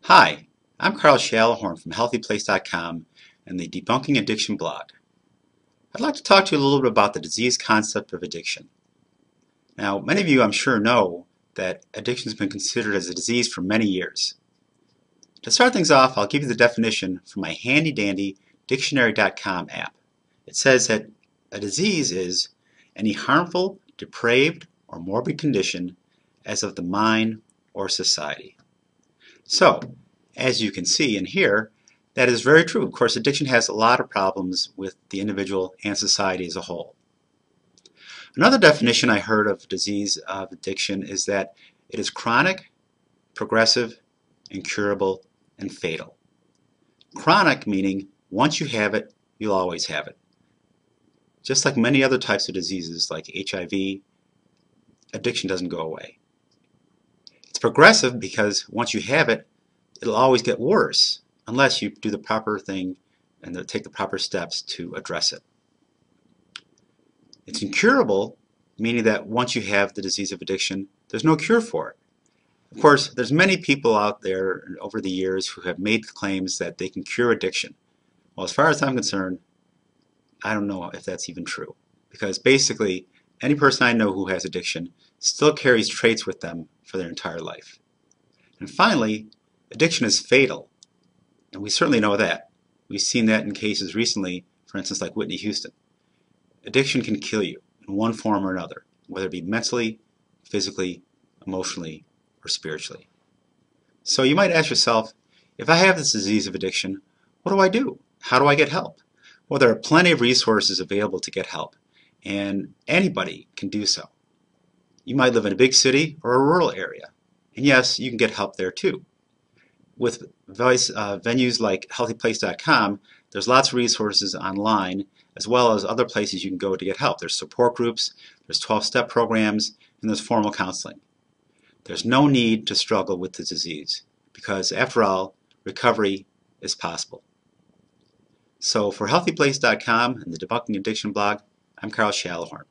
Hi, I'm Carl Shalahorn from HealthyPlace.com and the Debunking Addiction blog. I'd like to talk to you a little bit about the disease concept of addiction. Now, many of you I'm sure know that addiction has been considered as a disease for many years. To start things off, I'll give you the definition from my handy-dandy dictionary.com app. It says that a disease is any harmful, depraved, or morbid condition as of the mind or society. So, as you can see and hear, that is very true. Of course, addiction has a lot of problems with the individual and society as a whole. Another definition I heard of disease of addiction is that it is chronic, progressive, incurable, and fatal. Chronic meaning once you have it, you'll always have it. Just like many other types of diseases like HIV, addiction doesn't go away. It's progressive because once you have it, it'll always get worse unless you do the proper thing and take the proper steps to address it. It's incurable, meaning that once you have the disease of addiction, there's no cure for it. Of course, there's many people out there over the years who have made claims that they can cure addiction. Well, as far as I'm concerned, I don't know if that's even true, because basically any person I know who has addiction still carries traits with them for their entire life. And finally, addiction is fatal, and we certainly know that. We've seen that in cases recently, for instance, like Whitney Houston. Addiction can kill you in one form or another, whether it be mentally, physically, emotionally, or spiritually. So you might ask yourself, if I have this disease of addiction, what do I do? How do I get help? Well, there are plenty of resources available to get help, and anybody can do so. You might live in a big city or a rural area, and yes, you can get help there too. With venues like HealthyPlace.com, there's lots of resources online, as well as other places you can go to get help. There's support groups, there's 12-step programs, and there's formal counseling. There's no need to struggle with the disease, because after all, recovery is possible. So for HealthyPlace.com and the Debunking Addiction blog, I'm Carl Shalahorn.